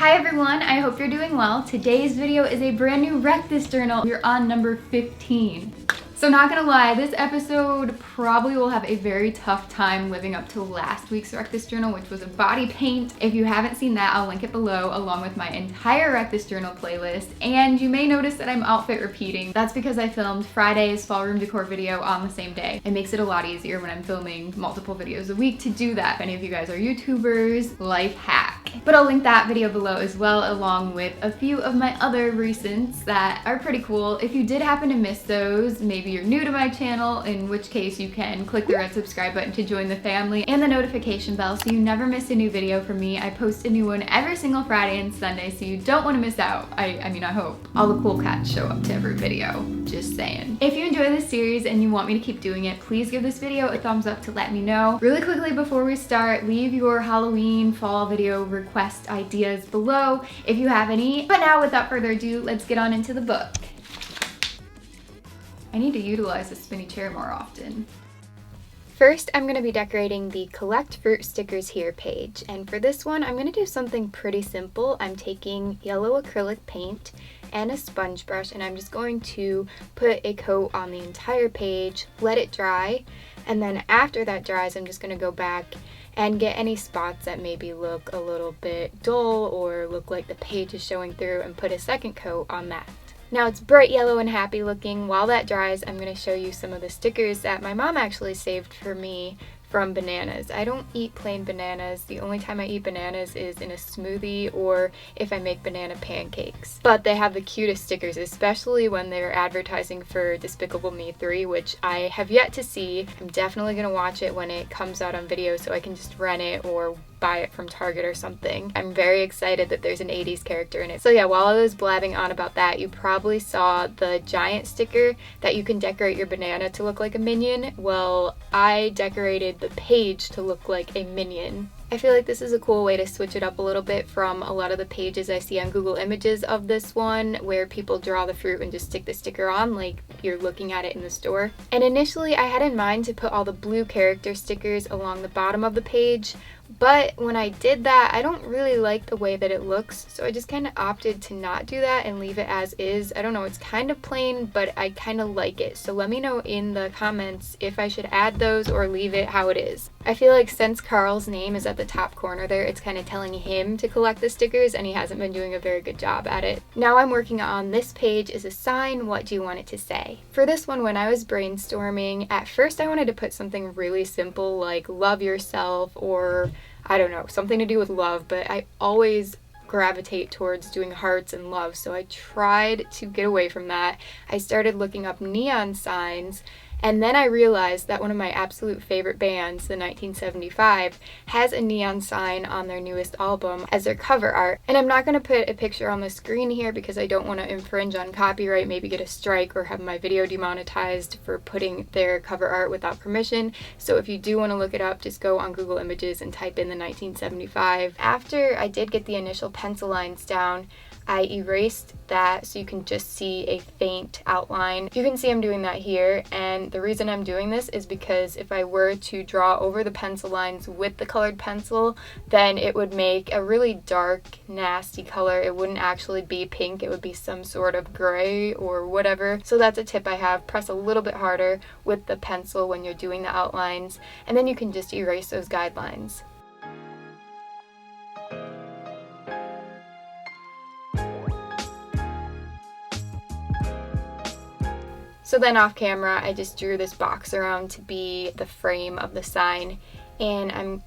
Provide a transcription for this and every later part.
Hi everyone, I hope you're doing well. Today's video is a brand new Wreck This Journal. We're on number 15. So not gonna lie, this episode probably will have a very tough time living up to last week's Wreck This Journal, which was a body paint. If you haven't seen that, I'll link it below along with my entire Wreck This Journal playlist. And you may notice that I'm outfit repeating. That's because I filmed Friday's fall room decor video on the same day. It makes it a lot easier when I'm filming multiple videos a week to do that. If any of you guys are YouTubers, life hack. But I'll link that video below as well, along with a few of my other recents that are pretty cool. If you did happen to miss those, maybe you're new to my channel, in which case you can click the red subscribe button to join the family and the notification bell so you never miss a new video from me. I post a new one every single Friday and Sunday, so you don't want to miss out. I mean, I hope. All the cool cats show up to every video. Just saying. If you enjoy this series and you want me to keep doing it, please give this video a thumbs up to let me know. Really quickly before we start, leave your Halloween fall video request ideas below if you have any. But now, without further ado, let's get on into the book. I need to utilize the spinny chair more often. First, I'm going to be decorating the Collect Fruit Stickers Here page, and for this one, I'm going to do something pretty simple. I'm taking yellow acrylic paint and a sponge brush, and I'm just going to put a coat on the entire page, let it dry, and then after that dries, I'm just going to go back and get any spots that maybe look a little bit dull or look like the page is showing through and put a second coat on that. Now it's bright yellow and happy looking. While that dries, I'm going to show you some of the stickers that my mom actually saved for me from bananas. I don't eat plain bananas. The only time I eat bananas is in a smoothie or if I make banana pancakes. But they have the cutest stickers, especially when they're advertising for Despicable Me 3, which I have yet to see. I'm definitely going to watch it when it comes out on video so I can just rent it or buy it from Target or something. I'm very excited that there's an 80s character in it. So yeah, while I was blabbing on about that, you probably saw the giant sticker that you can decorate your banana to look like a Minion. Well, I decorated the page to look like a Minion. I feel like this is a cool way to switch it up a little bit from a lot of the pages I see on Google Images of this one, where people draw the fruit and just stick the sticker on like you're looking at it in the store. And initially I had in mind to put all the blue character stickers along the bottom of the page, but when I did that, I don't really like the way that it looks, so I just kind of opted to not do that and leave it as is. I don't know, it's kind of plain, but I kind of like it. So let me know in the comments if I should add those or leave it how it is. I feel like since Carl's name is at the top corner there, it's kind of telling him to collect the stickers, and he hasn't been doing a very good job at it. Now I'm working on this page is a sign. What do you want it to say? For this one, when I was brainstorming, at first I wanted to put something really simple like love yourself, or I don't know, something to do with love, but I always gravitate towards doing hearts and love, so I tried to get away from that. I started looking up neon signs, and then I realized that one of my absolute favorite bands, the 1975, has a neon sign on their newest album as their cover art. And I'm not going to put a picture on the screen here because I don't want to infringe on copyright, maybe get a strike or have my video demonetized for putting their cover art without permission. So if you do want to look it up, just go on Google Images and type in the 1975. After I did get the initial pencil lines down, I erased that so you can just see a faint outline. You can see I'm doing that here, and the reason I'm doing this is because if I were to draw over the pencil lines with the colored pencil, then it would make a really dark, nasty color. It wouldn't actually be pink, it would be some sort of gray or whatever. So that's a tip I have. Press a little bit harder with the pencil when you're doing the outlines, and then you can just erase those guidelines. So then off camera, I just drew this box around to be the frame of the sign, and I'm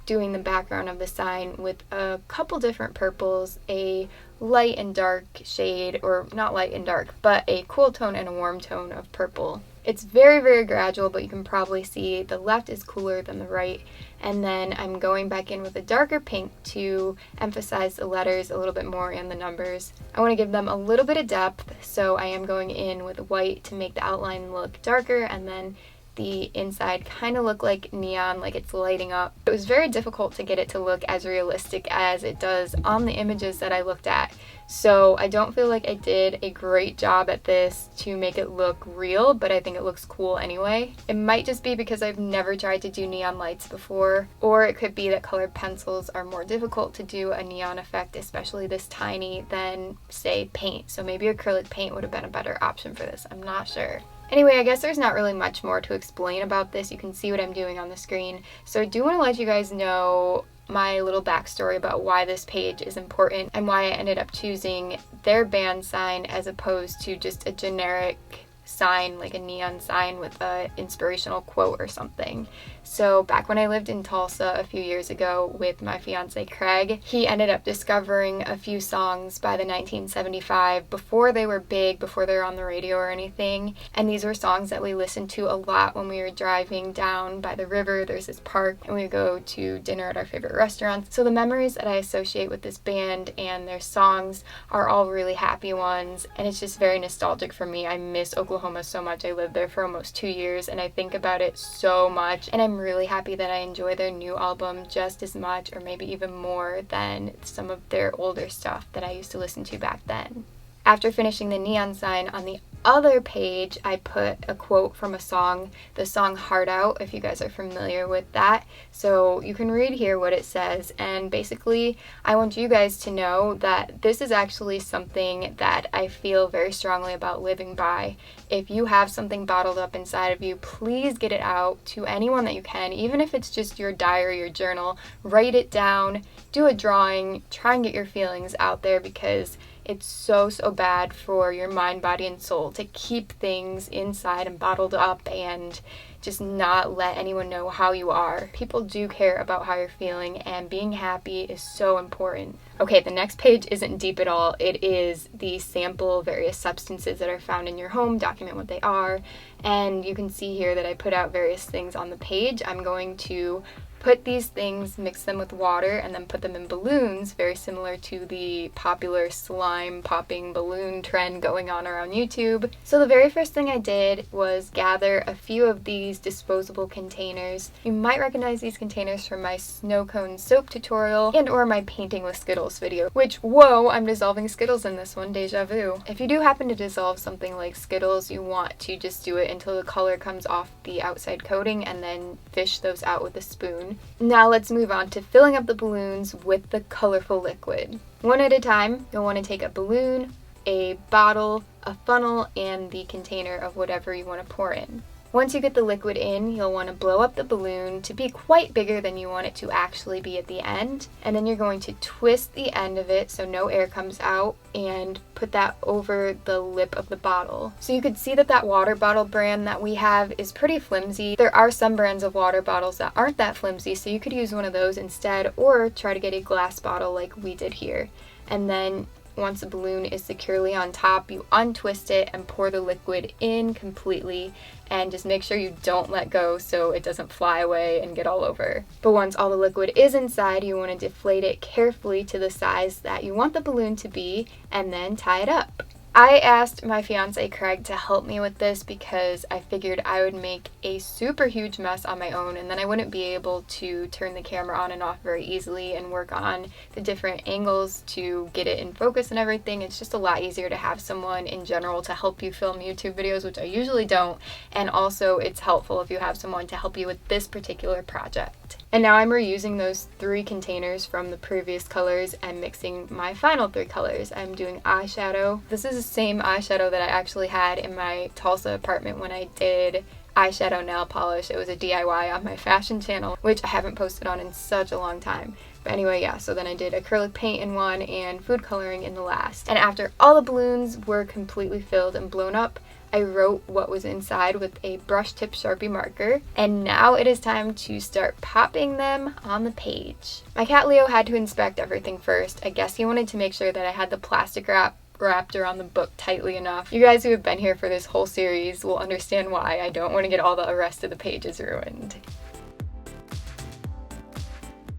doing the background of the sign with a couple different purples, a light and dark shade, or not light and dark, but a cool tone and a warm tone of purple. It's very, very gradual, but you can probably see the left is cooler than the right. And then I'm going back in with a darker pink to emphasize the letters a little bit more and the numbers. I want to give them a little bit of depth, so I am going in with white to make the outline look darker, and then the inside kind of look like neon, like it's lighting up. It was very difficult to get it to look as realistic as it does on the images that I looked at. So I don't feel like I did a great job at this to make it look real, but I think it looks cool anyway. It might just be because I've never tried to do neon lights before, or it could be that colored pencils are more difficult to do a neon effect, especially this tiny, than say paint. So maybe acrylic paint would have been a better option for this. I'm not sure. Anyway, I guess there's not really much more to explain about this. You can see what I'm doing on the screen. So I do want to let you guys know my little backstory about why this page is important and why I ended up choosing their band sign as opposed to just a generic sign, like a neon sign with a inspirational quote or something. So back when I lived in Tulsa a few years ago with my fiance Craig, he ended up discovering a few songs by the 1975 before they were big, before they were on the radio or anything. And these were songs that we listened to a lot when we were driving down by the river. There's this park and we would go to dinner at our favorite restaurants. So the memories that I associate with this band and their songs are all really happy ones, and it's just very nostalgic for me. I miss Oklahoma so much. I lived there for almost 2 years and I think about it so much, and I'm really happy that I enjoy their new album just as much, or maybe even more, than some of their older stuff that I used to listen to back then. After finishing the neon sign, on the other page I put a quote from a song, the song Heart Out, if you guys are familiar with that. So you can read here what it says, and basically I want you guys to know that this is actually something that I feel very strongly about living by. If you have something bottled up inside of you, please get it out to anyone that you can, even if it's just your diary or journal. Write it down, do a drawing, try and get your feelings out there, because it's so bad for your mind, body, and soul to keep things inside and bottled up and just not let anyone know how you are. People do care about how you're feeling, and being happy is so important. Okay, the next page isn't deep at all. It is the sample various substances that are found in your home, document what they are, and you can see here that I put out various things on the page. I'm going to put these things, mix them with water, and then put them in balloons, very similar to the popular slime popping balloon trend going on around YouTube. So the very first thing I did was gather a few of these disposable containers. You might recognize these containers from my snow cone soap tutorial and or my painting with Skittles video, which, whoa, I'm dissolving Skittles in this one, deja vu. If you do happen to dissolve something like Skittles, you want to just do it until the color comes off the outside coating and then fish those out with a spoon. Now let's move on to filling up the balloons with the colorful liquid. One at a time, you'll want to take a balloon, a bottle, a funnel, and the container of whatever you want to pour in. Once you get the liquid in, you'll want to blow up the balloon to be quite bigger than you want it to actually be at the end. And then you're going to twist the end of it so no air comes out and put that over the lip of the bottle. So you could see that that water bottle brand that we have is pretty flimsy. There are some brands of water bottles that aren't that flimsy, so you could use one of those instead, or try to get a glass bottle like we did here. And then once the balloon is securely on top, you untwist it and pour the liquid in completely, and just make sure you don't let go so it doesn't fly away and get all over. But once all the liquid is inside, you want to deflate it carefully to the size that you want the balloon to be, and then tie it up. I asked my fiance Craig to help me with this because I figured I would make a super huge mess on my own, and then I wouldn't be able to turn the camera on and off very easily and work on the different angles to get it in focus and everything. It's just a lot easier to have someone in general to help you film YouTube videos, which I usually don't, and also it's helpful if you have someone to help you with this particular project. And now I'm reusing those 3 containers from the previous colors and mixing my final 3 colors. I'm doing eyeshadow. This is the same eyeshadow that I actually had in my Tulsa apartment when I did eyeshadow nail polish. It was a DIY on my fashion channel, which I haven't posted on in such a long time. But anyway, yeah, so then I did acrylic paint in one and food coloring in the last. And after all the balloons were completely filled and blown up, I wrote what was inside with a brush tip Sharpie marker, and now it is time to start popping them on the page. My cat Leo had to inspect everything first. I guess he wanted to make sure that I had the plastic wrap wrapped around the book tightly enough. You guys who have been here for this whole series will understand why I don't want to get all the rest of the pages ruined.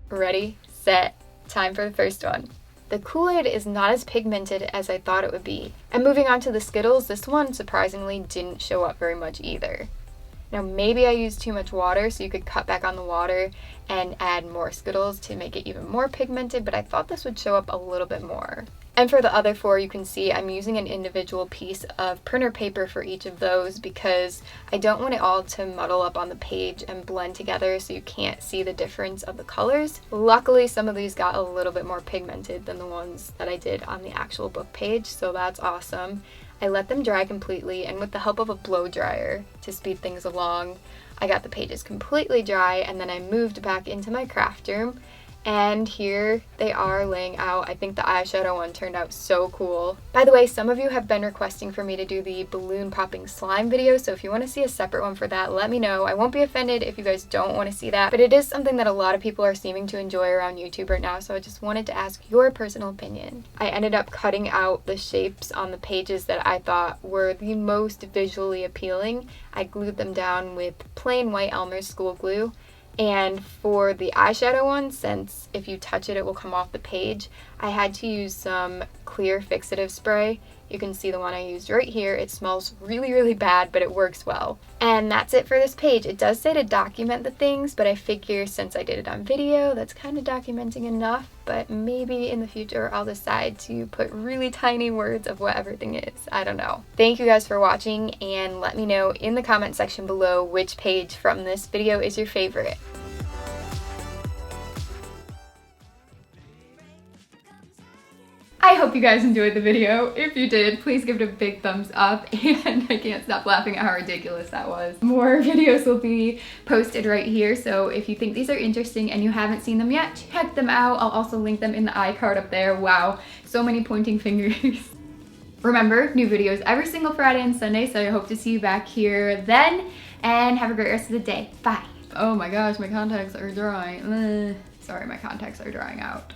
Ready, set, time for the first one. The Kool-Aid is not as pigmented as I thought it would be. And moving on to the Skittles, this one surprisingly didn't show up very much either. Now maybe I used too much water, so you could cut back on the water and add more Skittles to make it even more pigmented, but I thought this would show up a little bit more. And for the other 4, you can see I'm using an individual piece of printer paper for each of those because I don't want it all to muddle up on the page and blend together so you can't see the difference of the colors. Luckily, some of these got a little bit more pigmented than the ones that I did on the actual book page, so that's awesome. I let them dry completely, and with the help of a blow dryer to speed things along, I got the pages completely dry, and then I moved back into my craft room. And here they are laying out. I think the eyeshadow one turned out so cool. By the way, some of you have been requesting for me to do the balloon popping slime video, so if you want to see a separate one for that, let me know. I won't be offended if you guys don't want to see that, but it is something that a lot of people are seeming to enjoy around YouTube right now, so I just wanted to ask your personal opinion. I ended up cutting out the shapes on the pages that I thought were the most visually appealing. I glued them down with plain white Elmer's school glue. And for the eyeshadow one, since if you touch it, it will come off the page, I had to use some clear fixative spray. You can see the one I used right here. It smells really, really bad, but it works well. And that's it for this page. It does say to document the things, but I figure since I did it on video, that's kind of documenting enough, but maybe in the future I'll decide to put really tiny words of what everything is. I don't know. Thank you guys for watching, and let me know in the comment section below which page from this video is your favorite. I hope you guys enjoyed the video. If you did, please give it a big thumbs up, and I can't stop laughing at how ridiculous that was. More videos will be posted right here, so if you think these are interesting and you haven't seen them yet, check them out. I'll also link them in the iCard up there. Wow, so many pointing fingers. Remember, new videos every single Friday and Sunday, so I hope to see you back here then, and have a great rest of the day. Bye. Oh my gosh, my contacts are drying. Sorry, my contacts are drying out.